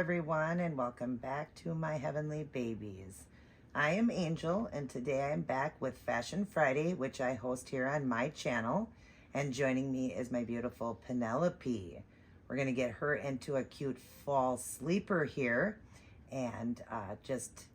everyone, and welcome back to my heavenly babies. I am Angel, and today I am back with Fashion Friday, which I host here on my channel. And joining me is my beautiful Penelope. We're going to get her into a cute fall sleeper here and just,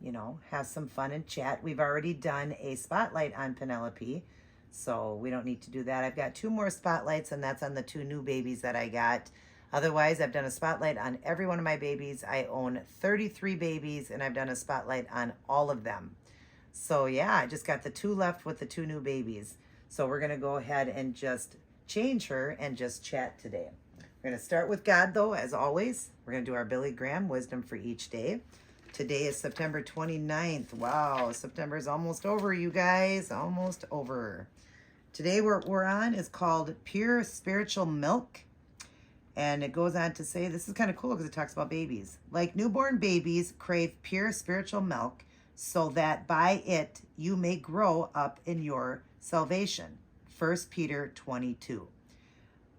have some fun and chat. We've already done a spotlight on Penelope, so we don't need to do that. I've got 2 more spotlights, and that's on the 2 new babies that I got. Otherwise, I've done a spotlight on every one of my babies. I own 33 babies, and I've done a spotlight on all of them. So yeah, I just got the 2 left with the 2 new babies. So we're going to go ahead and just change her and just chat today. We're going to start with God, though, as always. We're going to do our Billy Graham wisdom for each day. Today is September 29th. Wow, September is almost over, you guys. Almost over. Today we're on is called Pure Spiritual Milk. And it goes on to say, this is kind of cool because it talks about babies. Like newborn babies crave pure spiritual milk so that by it you may grow up in your salvation. 1 Peter 22.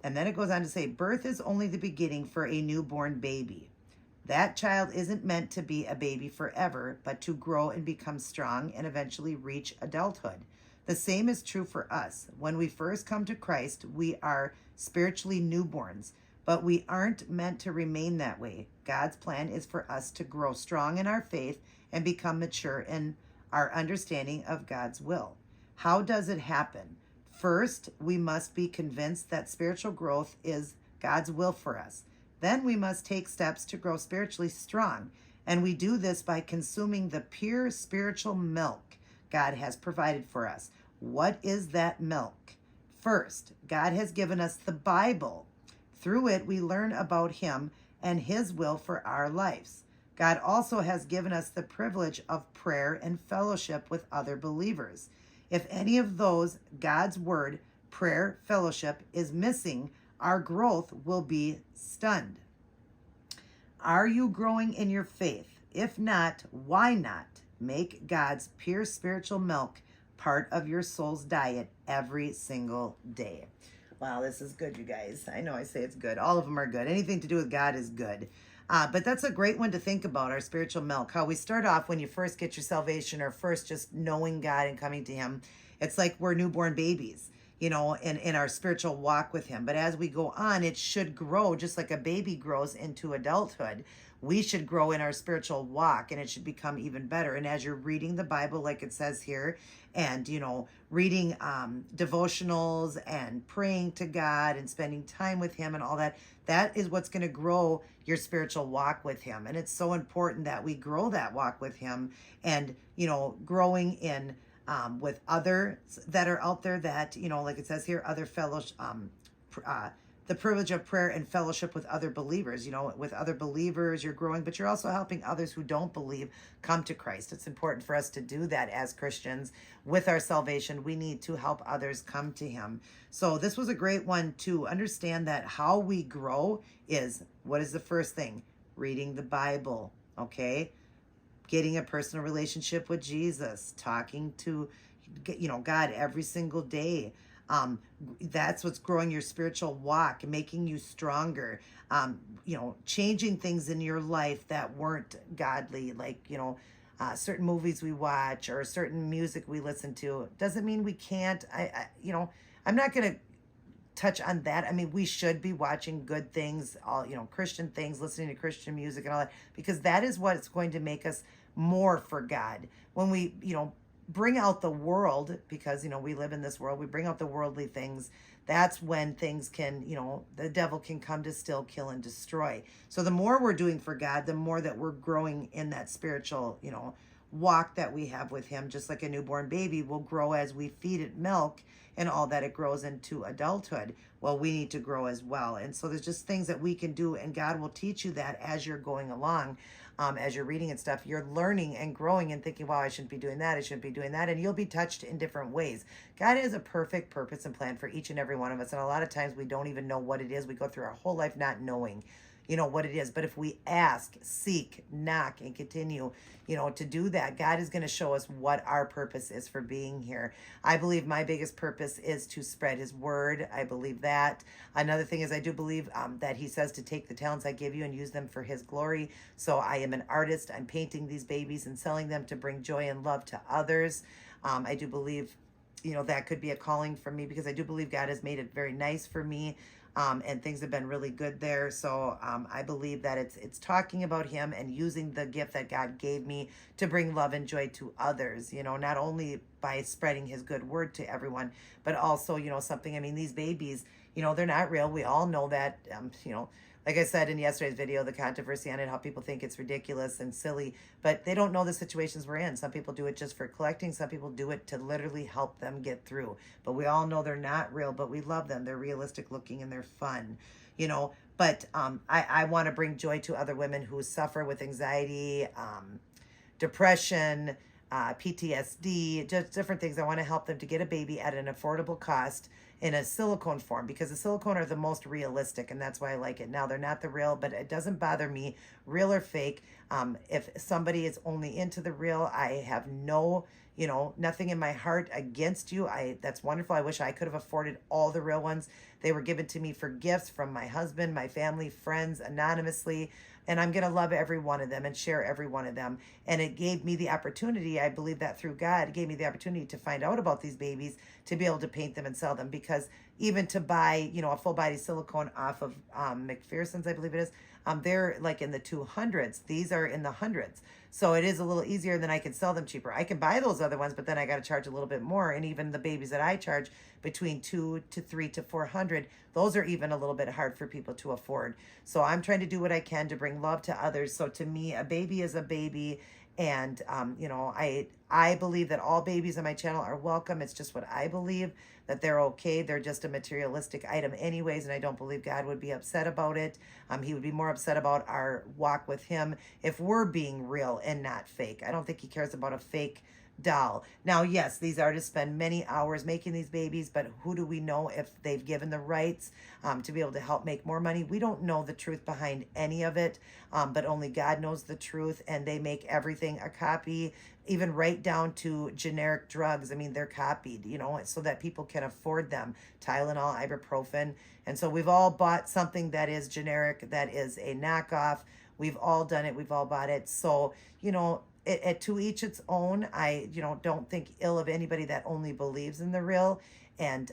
And then it goes on to say, birth is only the beginning for a newborn baby. That child isn't meant to be a baby forever, but to grow and become strong and eventually reach adulthood. The same is true for us. When we first come to Christ, we are spiritually newborns. But we aren't meant to remain that way. God's plan is for us to grow strong in our faith and become mature in our understanding of God's will. How does it happen? First, we must be convinced that spiritual growth is God's will for us. Then we must take steps to grow spiritually strong. And we do this by consuming the pure spiritual milk God has provided for us. What is that milk? First, God has given us the Bible. Through it, we learn about Him and His will for our lives. God also has given us the privilege of prayer and fellowship with other believers. If any of those, God's word, prayer, fellowship, is missing, our growth will be stunned. Are you growing in your faith? If not, why not? Make God's pure spiritual milk part of your soul's diet every single day. Wow, this is good, you guys. I know I say it's good. All of them are good. Anything to do with God is good. But that's a great one to think about, our spiritual milk. How we start off when you first get your salvation or first just knowing God and coming to Him. It's like we're newborn babies, in our spiritual walk with Him. But as we go on, it should grow just like a baby grows into adulthood. We should grow in our spiritual walk, and it should become even better. And as you're reading the Bible, like it says here, and, reading devotionals and praying to God and spending time with Him and all that, that is what's going to grow your spiritual walk with Him. And it's so important that we grow that walk with Him and, growing in with others that are out there that, like it says here, other fellows, the privilege of prayer and fellowship with other believers. With other believers, you're growing, but you're also helping others who don't believe come to Christ. It's important for us to do that as Christians. With our salvation, we need to help others come to Him. So this was a great one to understand that how we grow is, what is the first thing? Reading the Bible, okay? Getting a personal relationship with Jesus, talking to, God every single day. That's what's growing your spiritual walk, making you stronger, changing things in your life that weren't godly, like, certain movies we watch or certain music we listen to. Doesn't mean we can't, I'm not going to touch on that. I mean, we should be watching good things, all, Christian things, listening to Christian music and all that, because that is what's going to make us more for God. When we, bring out the world, because we live in this world, we bring out the worldly things, that's when things can, the devil can come to steal, kill, and destroy. So the more we're doing for God, the more that we're growing in that spiritual, walk that we have with Him. Just like a newborn baby will grow as we feed it milk and all that, it grows into adulthood. Well, we need to grow as well. And so there's just things that we can do, and God will teach you that as you're going along. As you're reading and stuff, you're learning and growing and thinking, wow, I shouldn't be doing that, I shouldn't be doing that, and you'll be touched in different ways. God has a perfect purpose and plan for each and every one of us, and a lot of times we don't even know what it is. We go through our whole life not knowing, what it is. But if we ask, seek, knock, and continue, to do that, God is going to show us what our purpose is for being here. I believe my biggest purpose is to spread his word. I believe that. Another thing is I do believe that he says to take the talents I give you and use them for his glory. So I am an artist. I'm painting these babies and selling them to bring joy and love to others. I do believe, that could be a calling for me, because I do believe God has made it very nice for me. And things have been really good there. So I believe that it's talking about him and using the gift that God gave me to bring love and joy to others, not only by spreading his good word to everyone, but also, something, these babies, they're not real. We all know that, like I said in yesterday's video, the controversy on it, how people think it's ridiculous and silly, but they don't know the situations we're in. Some people do it just for collecting. Some people do it to literally help them get through. But we all know they're not real, but we love them. They're realistic looking and they're fun, But I want to bring joy to other women who suffer with anxiety, depression, PTSD, just different things. I want to help them to get a baby at an affordable cost in a silicone form, because the silicone are the most realistic, and that's why I like it. Now, they're not the real, but it doesn't bother me, real or fake. If somebody is only into the real, I have nothing in my heart against you. That's wonderful. I wish I could have afforded all the real ones. They were given to me for gifts from my husband, my family, friends, anonymously. And I'm going to love every one of them and share every one of them. And it gave me the opportunity, I believe that through God, it gave me the opportunity to find out about these babies, to be able to paint them and sell them. Because even to buy, a full body silicone off of McPherson's, I believe it is, they're like in the 200s. These are in the hundreds. So it is a little easier, than I can sell them cheaper. I can buy those other ones, but then I got to charge a little bit more. And even the babies that I charge between 2 to 3 to 400, those are even a little bit hard for people to afford. So I'm trying to do what I can to bring love to others. So to me, a baby is a baby. And, I believe that all babies on my channel are welcome. It's just what I believe, that they're okay. They're just a materialistic item anyways, and I don't believe God would be upset about it. He would be more upset about our walk with him if we're being real and not fake. I don't think he cares about a fake doll. Now, yes, these artists spend many hours making these babies, but who do we know if they've given the rights to be able to help make more money? We don't know the truth behind any of it, but only God knows the truth, and they make everything a copy, even right down to generic drugs. They're copied, so that people can afford them. Tylenol, ibuprofen. And so we've all bought something that is generic, that is a knockoff. We've all done it. We've all bought it. So, to each its own. I, don't think ill of anybody that only believes in the real, and,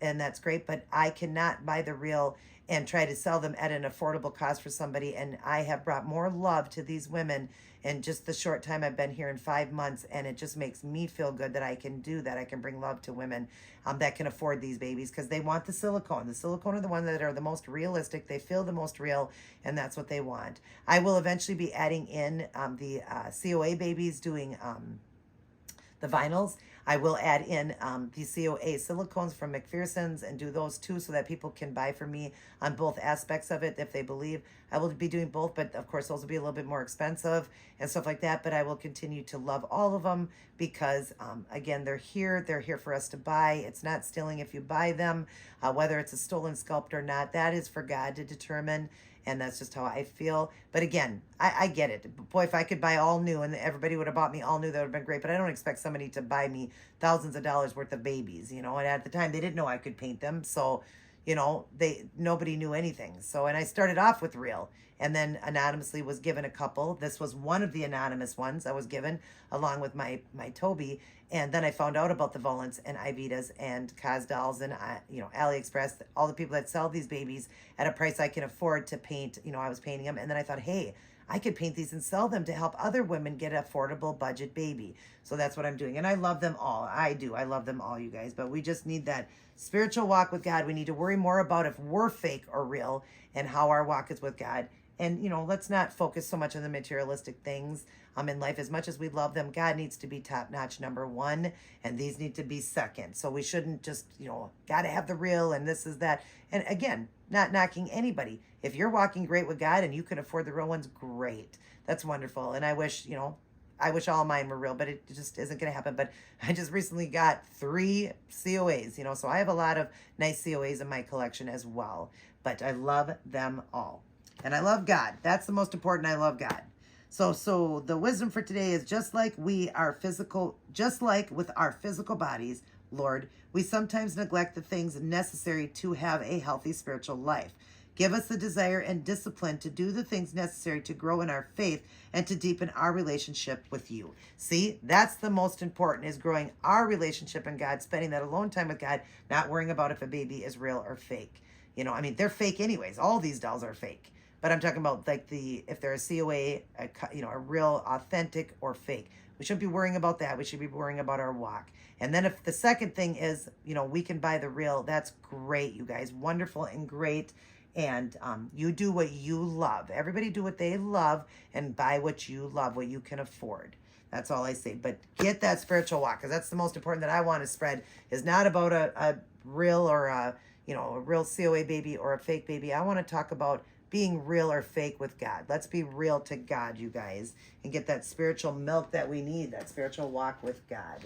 and that's great, but I cannot buy the real and try to sell them at an affordable cost for somebody. And I have brought more love to these women in just the short time I've been here, in 5 months. And it just makes me feel good that I can do that. I can bring love to women that can afford these babies, because they want the silicone. The silicone are the ones that are the most realistic. They feel the most real, and that's what they want. I will eventually be adding in the COA babies, doing the vinyls. I will add in the COA silicones from McPherson's and do those too, so that people can buy from me on both aspects of it if they believe. I will be doing both, but of course those will be a little bit more expensive and stuff like that. But I will continue to love all of them, because again, they're here for us to buy. It's not stealing if you buy them, whether it's a stolen sculpt or not. That is for God to determine. And that's just how I feel. But again, I get it. Boy, if I could buy all new and everybody would have bought me all new, that would have been great. But I don't expect somebody to buy me thousands of dollars worth of babies, And at the time, they didn't know I could paint them. So, nobody knew anything. So, and I started off with real, and then anonymously was given a couple. This was one of the anonymous ones I was given, along with my Toby. And then I found out about the Volants and Ivitas and Cos Dolls and, AliExpress, all the people that sell these babies at a price I can afford to paint. I was painting them. And then I thought, hey, I could paint these and sell them to help other women get an affordable budget baby. So that's what I'm doing. And I love them all. I do. I love them all, you guys. But we just need that spiritual walk with God. We need to worry more about if we're fake or real, and how our walk is with God. And, let's not focus so much on the materialistic things in life. As much as we love them, God needs to be top-notch number one, and these need to be second. So we shouldn't just, got to have the real and this is that. And again, not knocking anybody. If you're walking great with God and you can afford the real ones, great. That's wonderful. And I wish, I wish all mine were real, but it just isn't going to happen. But I just recently got 3 COAs, so I have a lot of nice COAs in my collection as well. But I love them all. And I love God. That's the most important. I love God. So the wisdom for today is just like with our physical bodies, Lord, we sometimes neglect the things necessary to have a healthy spiritual life. Give us the desire and discipline to do the things necessary to grow in our faith and to deepen our relationship with you. See, that's the most important, is growing our relationship in God, spending that alone time with God, not worrying about if a baby is real or fake. You know, I mean, they're fake anyways. All these dolls are fake. But I'm talking about like if they're a COA, a real authentic or fake. We shouldn't be worrying about that. We should be worrying about our walk. And then if the second thing is, we can buy the real, that's great, you guys. Wonderful and great. And you do what you love. Everybody do what they love and buy what you love, what you can afford. That's all I say. But get that spiritual walk, because that's the most important that I want to spread, is not about a real or a real COA baby or a fake baby. I want to talk about being real or fake with God. Let's be real to God, you guys, and get that spiritual milk that we need, that spiritual walk with God.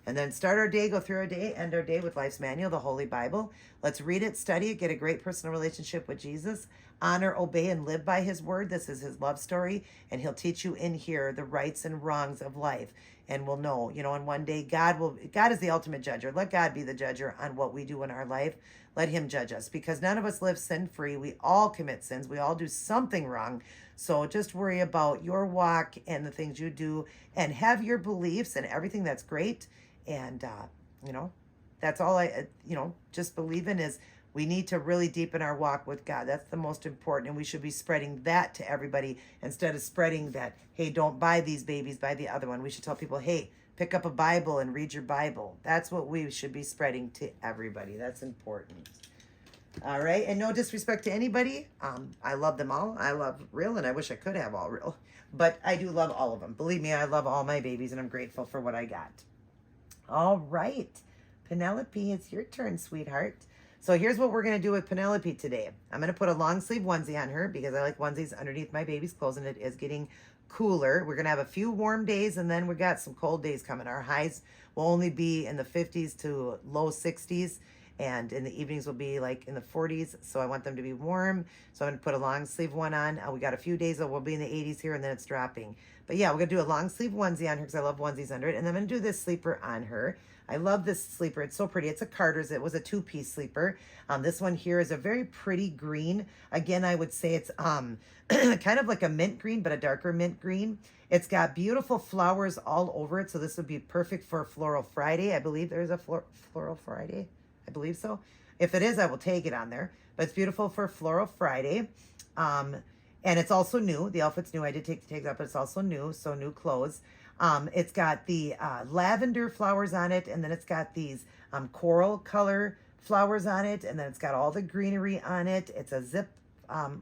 And then start our day, go through our day, end our day with Life's Manual, the Holy Bible. Let's read it, study it, get a great personal relationship with Jesus. Honor, obey, and live by his word. This is his love story, and he'll teach you in here the rights and wrongs of life. And we'll know, and one day God is the ultimate judger. Let God be the judger on what we do in our life. Let him judge us, because none of us live sin-free. We all commit sins. We all do something wrong. So just worry about your walk and the things you do, and have your beliefs and everything. That's great. And, that's all just believe in is we need to really deepen our walk with God. That's the most important. And we should be spreading that to everybody instead of spreading that, hey, don't buy these babies, buy the other one. We should tell people, hey, pick up a Bible and read your Bible. That's what we should be spreading to everybody. That's important. All right. And no disrespect to anybody. I love them all. I love real, and I wish I could have all real. But I do love all of them. Believe me, I love all my babies, and I'm grateful for what I got. All right, Penelope, it's your turn, sweetheart. So here's what we're going to do with Penelope today. I'm going to put a long sleeve onesie on her because I like onesies underneath my baby's clothes, and it is getting cooler. We're going to have a few warm days, and then we got some cold days coming. Our highs will only be in the 50s to low 60s, and in the evenings will be like in the 40s. So I want them to be warm. So I'm going to put a long sleeve one on. We got a few days that will be in the 80s here, and then it's dropping. But yeah, we're going to do a long sleeve onesie on her because I love onesies under it. And then I'm going to do this sleeper on her. I love this sleeper. It's so pretty. It's a Carter's. It was a 2-piece sleeper. This one here is a very pretty green. Again, I would say it's kind of like a mint green, but a darker mint green. It's got beautiful flowers all over it. So this would be perfect for Floral Friday. I believe there's a Floral Friday. I believe so. If it is, I will take it on there. But it's beautiful for Floral Friday. And it's also new. The outfit's new. I did take the tags out, but it's also new. So new clothes. It's got the lavender flowers on it. And then it's got these coral color flowers on it. And then it's got all the greenery on it. It's a zip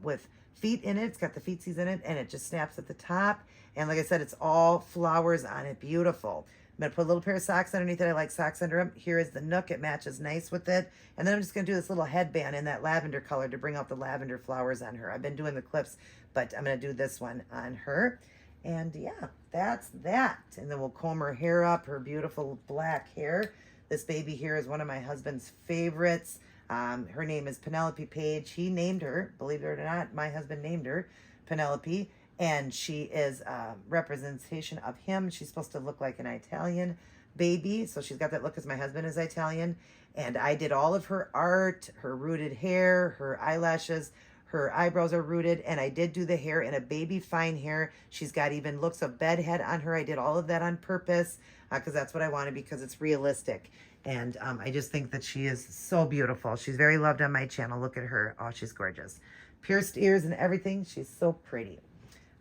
with feet in it. It's got the feetsies in it. And it just snaps at the top. And like I said, it's all flowers on it. Beautiful. I'm going to put a little pair of socks underneath it. I like socks under them. Here is the nook. It matches nice with it. And then I'm just going to do this little headband in that lavender color to bring out the lavender flowers on her. I've been doing the clips, but I'm going to do this one on her. And yeah, that's that. And then we'll comb her hair up, her beautiful black hair. This baby here is one of my husband's favorites. Her name is Penelope Page. He named her, believe it or not, my husband named her Penelope. And she is a representation of him. She's supposed to look like an Italian baby. So she's got that look because my husband is Italian. And I did all of her art, her rooted hair, her eyelashes, her eyebrows are rooted. And I did do the hair in a baby fine hair. She's got even looks of bedhead on her. I did all of that on purpose because that's what I wanted, because it's realistic. And I just think that she is so beautiful. She's very loved on my channel. Look at her. Oh, she's gorgeous. Pierced ears and everything. She's so pretty.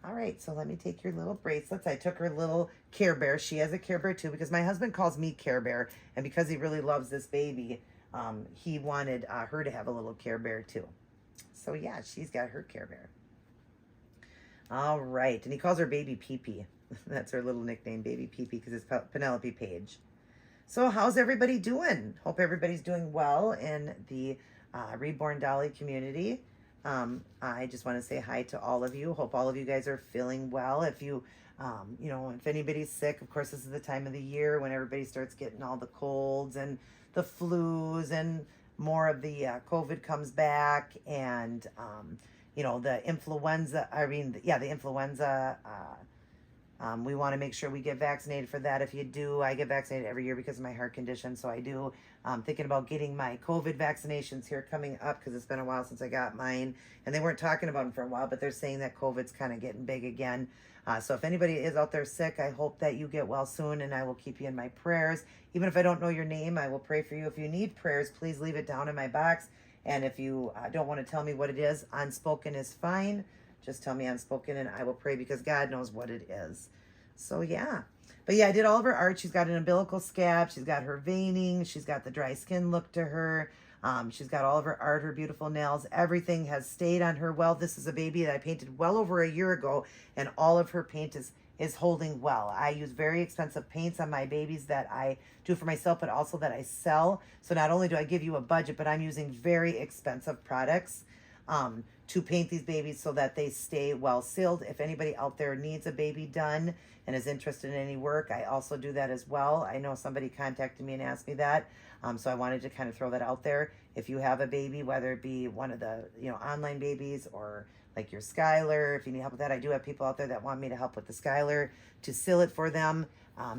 All right, so let me take your little bracelets. I took her little Care Bear. She has a Care Bear too, because my husband calls me Care Bear. And because he really loves this baby, he wanted her to have a little Care Bear too. So yeah, she's got her Care Bear. All right, and he calls her Baby Pee-Pee. That's her little nickname, Baby Pee-Pee, because it's Penelope Page. So how's everybody doing? Hope everybody's doing well in the Reborn Dolly community. I just want to say hi to all of you. Hope all of you guys are feeling well. If you, if anybody's sick, of course, this is the time of the year when everybody starts getting all the colds and the flus, and more of the COVID comes back. And, the influenza, the influenza, we want to make sure we get vaccinated for that. If you do, I get vaccinated every year because of my heart condition. So I do. Thinking about getting my COVID vaccinations here coming up because it's been a while since I got mine. And they weren't talking about them for a while, but they're saying that COVID's kind of getting big again. So if anybody is out there sick, I hope that you get well soon, and I will keep you in my prayers. Even if I don't know your name, I will pray for you. If you need prayers, please leave it down in my box. And if you don't want to tell me what it is, unspoken is fine. Just tell me unspoken and I will pray because God knows what it is. So yeah. But yeah, I did all of her art. She's got an umbilical scab. She's got her veining. She's got the dry skin look to her. She's got all of her art, her beautiful nails. Everything has stayed on her well. This is a baby that I painted well over a year ago, and all of her paint is holding well. I use very expensive paints on my babies that I do for myself, but also that I sell. So not only do I give you a budget, but I'm using very expensive products to paint these babies so that they stay well sealed. If anybody out there needs a baby done and is interested in any work, I also do that as well. I know somebody contacted me and asked me that. So I wanted to kind of throw that out there. If you have a baby, whether it be one of the online babies or like your Skylar, if you need help with that, I do have people out there that want me to help with the Skylar to seal it for them.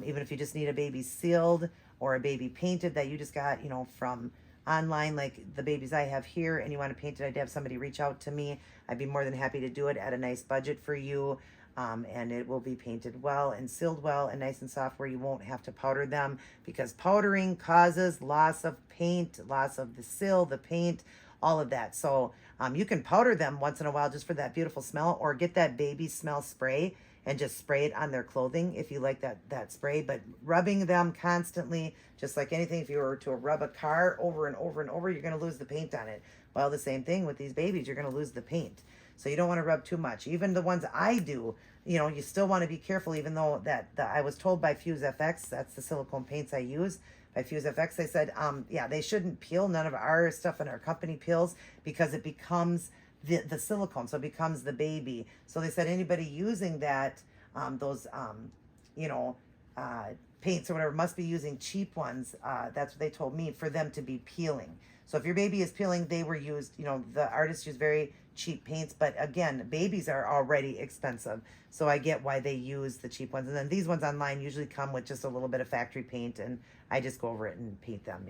Even if you just need a baby sealed or a baby painted that you just got, from online, like the babies I have here, and you want to paint it, I'd have somebody reach out to me. I'd be more than happy to do it at a nice budget for you. And it will be painted well and sealed well and nice and soft where you won't have to powder them, because powdering causes loss of paint, loss of the seal, the paint, all of that. So you can powder them once in a while just for that beautiful smell, or get that baby smell spray and just spray it on their clothing if you like that spray. But rubbing them constantly, just like anything, if you were to rub a car over and over and over, you're going to lose the paint on it. Well, the same thing with these babies, you're going to lose the paint. So you don't want to rub too much. Even the ones I do, you still want to be careful, even though I was told by Fuse FX, that's the silicone paints I use, by Fuse FX, they said, they shouldn't peel. None of our stuff in our company peels because it becomes the silicone, so it becomes the baby. So they said anybody using that, those, paints or whatever, must be using cheap ones. That's what they told me, for them to be peeling. So if your baby is peeling, they were used, the artists use very cheap paints, but again, babies are already expensive. So I get why they use the cheap ones. And then these ones online usually come with just a little bit of factory paint, and I just go over it and paint them,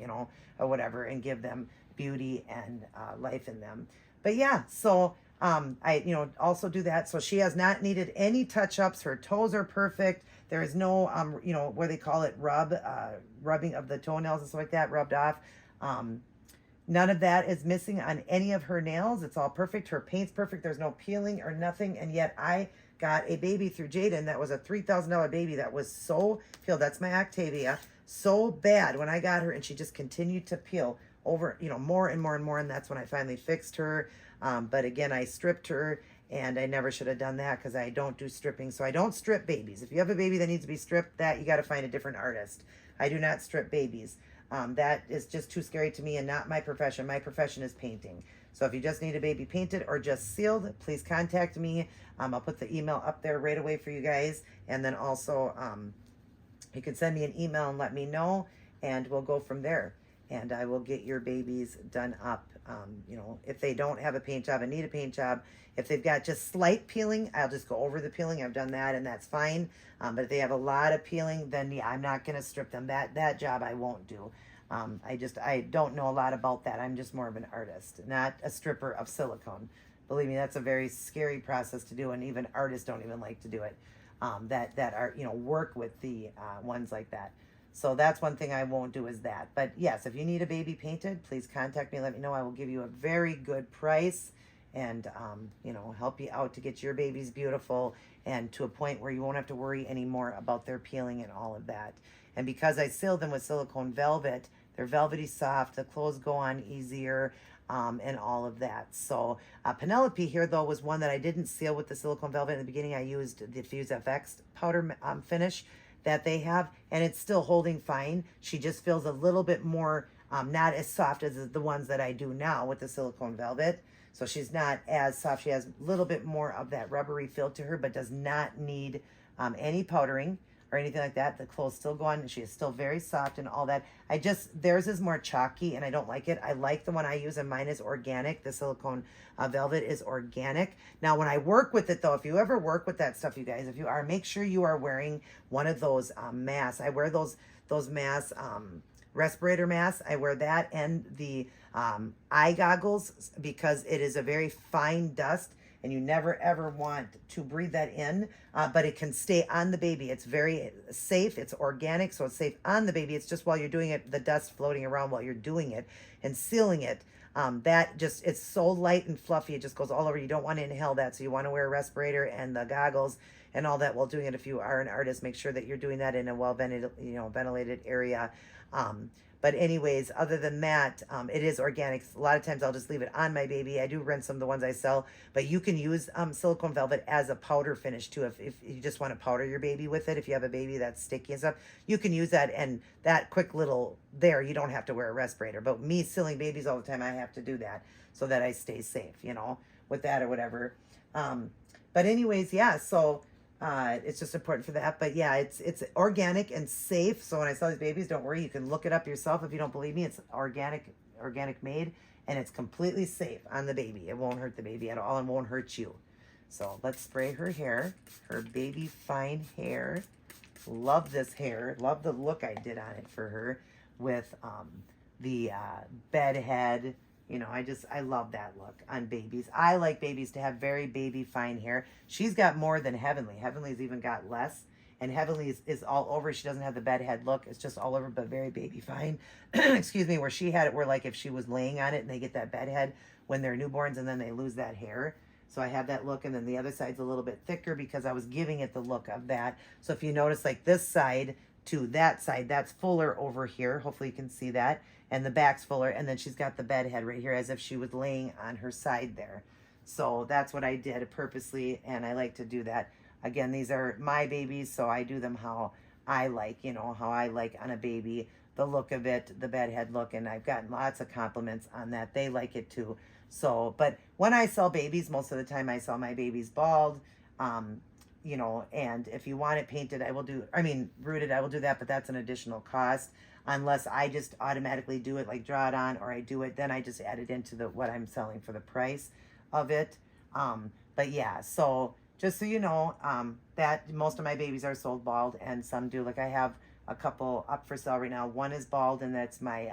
or whatever, and give them beauty and life in them. But yeah, so I, also do that. So she has not needed any touch-ups. Her toes are perfect. There is no, where they call it rubbing of the toenails and stuff like that, rubbed off. None of that is missing on any of her nails. It's all perfect. Her paint's perfect. There's no peeling or nothing. And yet I got a baby through Jaden that was a $3,000 baby that was so peeled. That's my Octavia. So bad when I got her, and she just continued to peel over, more and more and more. And that's when I finally fixed her. But again, I stripped her, and I never should have done that because I don't do stripping. So I don't strip babies. If you have a baby that needs to be stripped, you got to find a different artist. I do not strip babies. That is just too scary to me and not my profession. My profession is painting. So if you just need a baby painted or just sealed, please contact me. I'll put the email up there right away for you guys. And then also, you can send me an email and let me know, and we'll go from there. And I will get your babies done up. If they don't have a paint job and need a paint job, if they've got just slight peeling, I'll just go over the peeling. I've done that, and that's fine. But if they have a lot of peeling, then yeah, I'm not going to strip them. That job I won't do. I don't know a lot about that. I'm just more of an artist, not a stripper of silicone. Believe me, that's a very scary process to do, and even artists don't even like to do it. That are, work with the ones like that. So that's one thing I won't do, is that. But yes, if you need a baby painted, please contact me. Let me know. I will give you a very good price and, help you out to get your babies beautiful and to a point where you won't have to worry anymore about their peeling and all of that. And because I sealed them with silicone velvet, they're velvety soft. The clothes go on easier. And all of that. So Penelope here, though, was one that I didn't seal with the silicone velvet. In the beginning, I used the Fuse FX powder finish that they have, and it's still holding fine. She just feels a little bit more, not as soft as the ones that I do now with the silicone velvet. So she's not as soft. She has a little bit more of that rubbery feel to her, but does not need any powdering. or anything like that. The clothes still go on. She is still very soft and all that. Theirs is more chalky and I don't like it. I like the one I use, and mine is organic. The silicone velvet is organic. Now, when I work with it though, if you ever work with that stuff, you guys, if you are, make sure you are wearing one of those masks. I wear those masks, respirator masks. I wear that and the eye goggles, because it is a very fine dust and you never ever want to breathe that in, but it can stay on the baby. It's very safe. It's organic, so it's safe on the baby. It's just while you're doing it, the dust floating around while you're doing it and sealing it. It's so light and fluffy, it just goes all over. You don't want to inhale that, so you want to wear a respirator and the goggles and all that while doing it. If you are an artist, make sure that you're doing that in a ventilated area. But anyways, other than that, it is organic. A lot of times I'll just leave it on my baby. I do rinse some of the ones I sell, but you can use silicone velvet as a powder finish too. If you just want to powder your baby with it, if you have a baby that's sticky and stuff, you can use that. And that quick little there, you don't have to wear a respirator. But me sealing babies all the time, I have to do that so that I stay safe, with that or whatever. But anyways, yeah, so it's just important for that. But yeah, it's organic and safe. So when I sell these babies, don't worry, you can look it up yourself if you don't believe me. It's organic made, and it's completely safe on the baby. It won't hurt the baby at all and won't hurt you. So let's spray her hair, her baby fine hair. Love this hair. Love the look I did on it for her with the bed head. I love that look on babies. I like babies to have very baby fine hair. She's got more than Heavenly. Heavenly's even got less. And Heavenly is all over. She doesn't have the bed head look. It's just all over, but very baby fine. Excuse me, where she had it, where like if she was laying on it and they get that bed head when they're newborns and then they lose that hair. So I have that look, and then the other side's a little bit thicker because I was giving it the look of that. So if you notice, like this side to that side, that's fuller over here. Hopefully you can see that. And the back's fuller, and then she's got the bed head right here as if she was laying on her side there. So that's what I did purposely, and I like to do that. Again, these are my babies, so I do them how I like, how I like on a baby, the look of it, the bed head look, and I've gotten lots of compliments on that. They like it too. So, but when I sell babies, most of the time I sell my babies bald, and if you want it painted, rooted, I will do that, but that's an additional cost. Unless I just automatically do it, like draw it on, or I do it, then I just add it into what I'm selling for the price of it. But yeah, so just so you know, that most of my babies are sold bald, and some do. Like I have a couple up for sale right now. One is bald, and that's my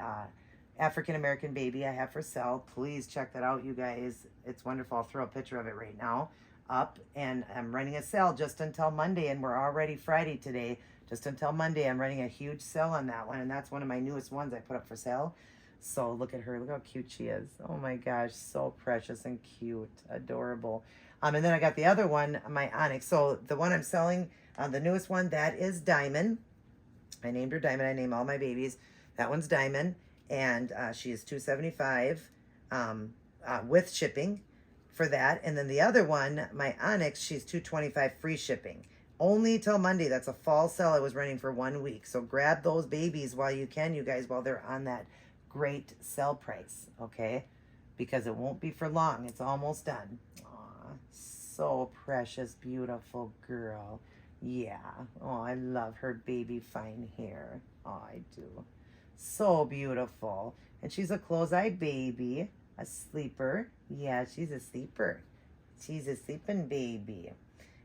African-American baby I have for sale. Please check that out, you guys. It's wonderful. I'll throw a picture of it right now up, and I'm running a sale just until Monday, and we're already Friday today. Just until Monday, I'm running a huge sale on that one, and that's one of my newest ones I put up for sale. So look at her. Look how cute she is. Oh my gosh, so precious and cute. Adorable. And then I got the other one, my Onyx. So the one I'm selling, the newest one, that is Diamond. I named her Diamond. I name all my babies. That one's Diamond, and she is $275 with shipping for that. And then the other one, my Onyx, she's $225 free shipping. Only till Monday. That's a fall sale I was running for 1 week. So grab those babies while you can, you guys, while they're on that great sale price, okay? Because it won't be for long. It's almost done. Aw, so precious, beautiful girl. Yeah. Oh, I love her baby fine hair. Oh, I do. So beautiful. And she's a close-eyed baby, a sleeper. Yeah, she's a sleeper. She's a sleeping baby.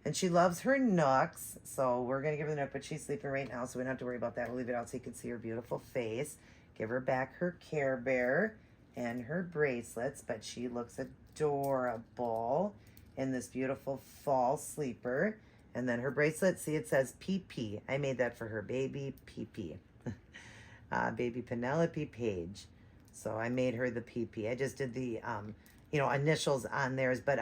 And she loves her nooks, so we're going to give her the nook, but she's sleeping right now, so we don't have to worry about that. We'll leave it out so you can see her beautiful face. Give her back her Care Bear and her bracelets, but she looks adorable in this beautiful fall sleeper. And then her bracelet, see, it says PP. I made that for her, baby PP. Baby Penelope Page. So I made her the PP. I just did the initials on theirs, but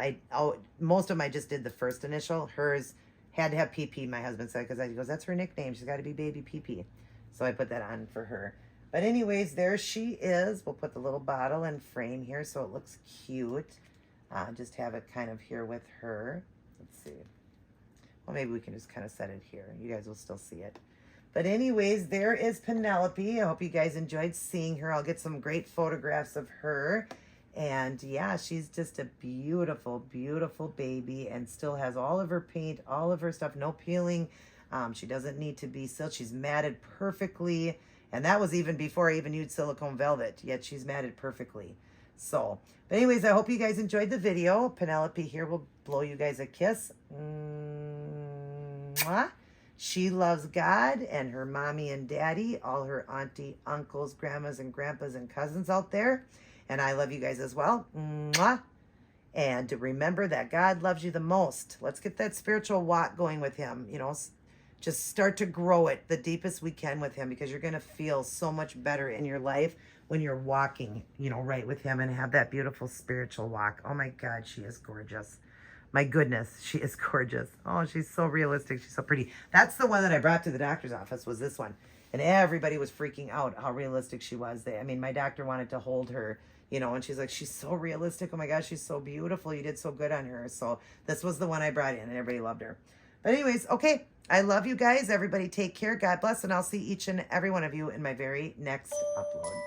most of them I just did the first initial. Hers had to have PP, my husband said, because he goes, that's her nickname. She's got to be baby PP. So I put that on for her. But anyways, there she is. We'll put the little bottle and frame here so it looks cute. Just have it kind of here with her. Let's see. Well, maybe we can just kind of set it here. You guys will still see it. But anyways, there is Penelope. I hope you guys enjoyed seeing her. I'll get some great photographs of her. And yeah, she's just a beautiful, beautiful baby, and still has all of her paint, all of her stuff, no peeling She doesn't need to be silk. She's matted perfectly. And that was even before I even used silicone velvet, yet she's matted perfectly. So, but anyways, I hope you guys enjoyed the video. Penelope here will blow you guys a kiss. Mwah. She loves God and her mommy and daddy, all her auntie, uncles, grandmas, and grandpas and cousins out there. And I love you guys as well. Mwah. And to remember that God loves you the most. Let's get that spiritual walk going with him. You know, just start to grow it the deepest we can with him, because you're going to feel so much better in your life when you're walking, you know, right with him and have that beautiful spiritual walk. Oh my God, she is gorgeous. My goodness, she is gorgeous. Oh, she's so realistic. She's so pretty. That's the one that I brought to the doctor's office, was this one. And everybody was freaking out how realistic she was. I mean, my doctor wanted to hold her, you know, and she's like, she's so realistic. Oh my gosh, she's so beautiful. You did so good on her. So this was the one I brought in, and everybody loved her. But anyways, okay. I love you guys. Everybody take care. God bless. And I'll see each and every one of you in my very next upload.